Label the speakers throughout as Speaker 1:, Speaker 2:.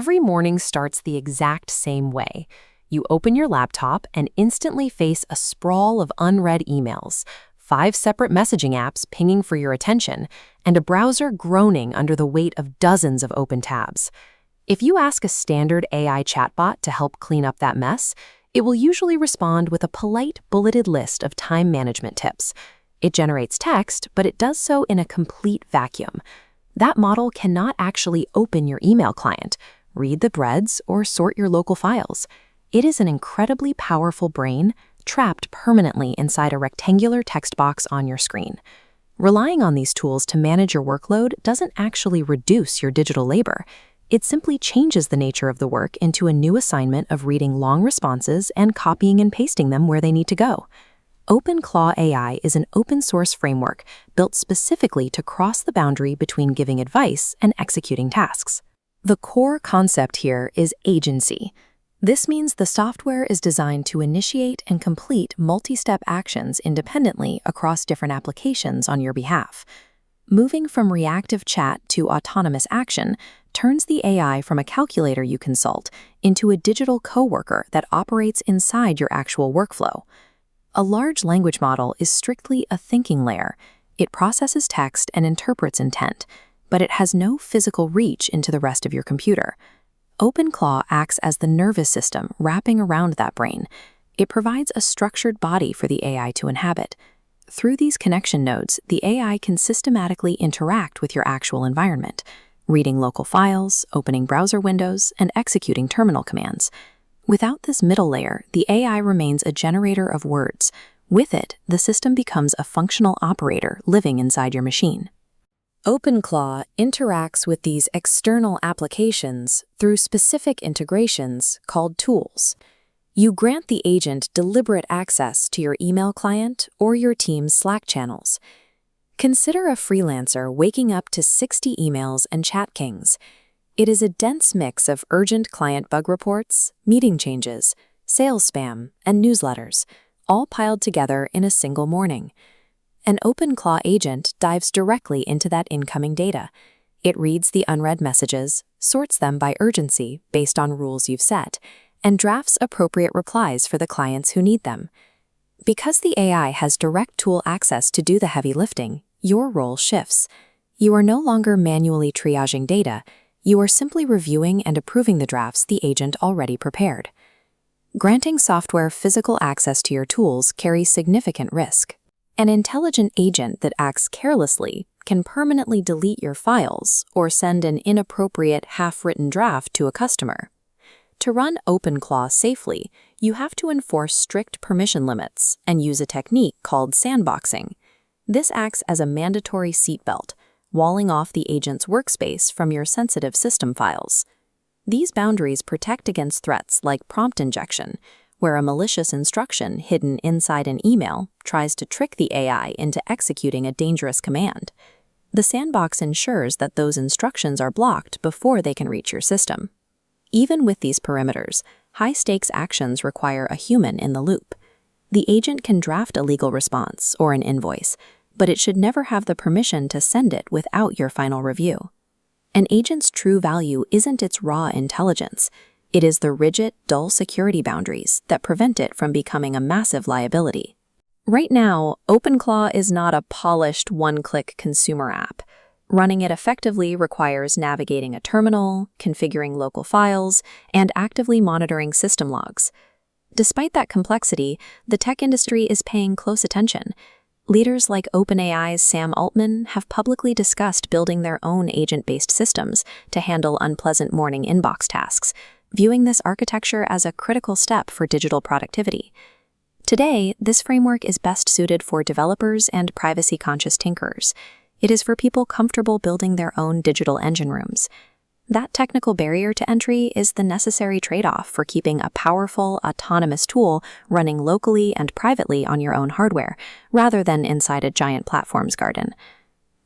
Speaker 1: Every morning starts the exact same way. You open your laptop and instantly face a sprawl of unread emails, 5 separate messaging apps pinging for your attention, and a browser groaning under the weight of dozens of open tabs. If you ask a standard AI chatbot to help clean up that mess, it will usually respond with a polite, bulleted list of time management tips. It generates text, but it does so in a complete vacuum. That model cannot actually open your email client, read the threads, or sort your local files. It is an incredibly powerful brain trapped permanently inside a rectangular text box on your screen. Relying on these tools to manage your workload doesn't actually reduce your digital labor. It simply changes the nature of the work into a new assignment of reading long responses and copying and pasting them where they need to go. OpenClaw AI is an open-source framework built specifically to cross the boundary between giving advice and executing tasks. The core concept here is agency. This means the software is designed to initiate and complete multi-step actions independently across different applications on your behalf. Moving from reactive chat to autonomous action turns the AI from a calculator you consult into a digital coworker that operates inside your actual workflow. A large language model is strictly a thinking layer. It processes text and interprets intent, but it has no physical reach into the rest of your computer. OpenClaw acts as the nervous system wrapping around that brain. It provides a structured body for the AI to inhabit. Through these connection nodes, the AI can systematically interact with your actual environment, reading local files, opening browser windows, and executing terminal commands. Without this middle layer, the AI remains a generator of words. With it, the system becomes a functional operator living inside your machine. OpenClaw interacts with these external applications through specific integrations called tools. You grant the agent deliberate access to your email client or your team's Slack channels. Consider a freelancer waking up to 60 emails and chat pings. It is a dense mix of urgent client bug reports, meeting changes, sales spam, and newsletters, all piled together in a single morning. An OpenClaw agent dives directly into that incoming data. It reads the unread messages, sorts them by urgency based on rules you've set, and drafts appropriate replies for the clients who need them. Because the AI has direct tool access to do the heavy lifting, your role shifts. You are no longer manually triaging data. You are simply reviewing and approving the drafts the agent already prepared. Granting software physical access to your tools carries significant risk. An intelligent agent that acts carelessly can permanently delete your files or send an inappropriate half-written draft to a customer. To run OpenClaw safely, you have to enforce strict permission limits and use a technique called sandboxing. This acts as a mandatory seatbelt, walling off the agent's workspace from your sensitive system files. These boundaries protect against threats like prompt injection, where a malicious instruction hidden inside an email tries to trick the AI into executing a dangerous command. The sandbox ensures that those instructions are blocked before they can reach your system. Even with these perimeters, high-stakes actions require a human in the loop. The agent can draft a legal response or an invoice, but it should never have the permission to send it without your final review. An agent's true value isn't its raw intelligence. It is the rigid, dull security boundaries that prevent it from becoming a massive liability. Right now, OpenClaw is not a polished one-click consumer app. Running it effectively requires navigating a terminal, configuring local files, and actively monitoring system logs. Despite that complexity, the tech industry is paying close attention. Leaders like OpenAI's Sam Altman have publicly discussed building their own agent-based systems to handle unpleasant morning inbox tasks, viewing this architecture as a critical step for digital productivity. Today, this framework is best suited for developers and privacy-conscious tinkerers. It is for people comfortable building their own digital engine rooms. That technical barrier to entry is the necessary trade-off for keeping a powerful, autonomous tool running locally and privately on your own hardware, rather than inside a giant platform's garden.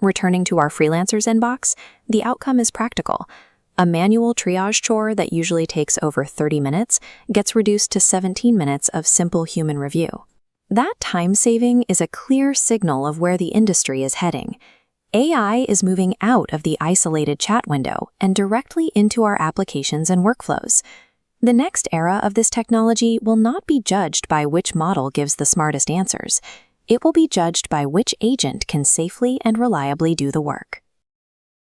Speaker 1: Returning to our freelancers inbox, the outcome is practical. A manual triage chore that usually takes over 30 minutes gets reduced to 17 minutes of simple human review. That time saving is a clear signal of where the industry is heading.
Speaker 2: AI is moving out of the isolated chat window and directly into our applications and workflows. The next era of this technology will not be judged by which model gives the smartest answers. It will be judged by which agent can safely and reliably do the work.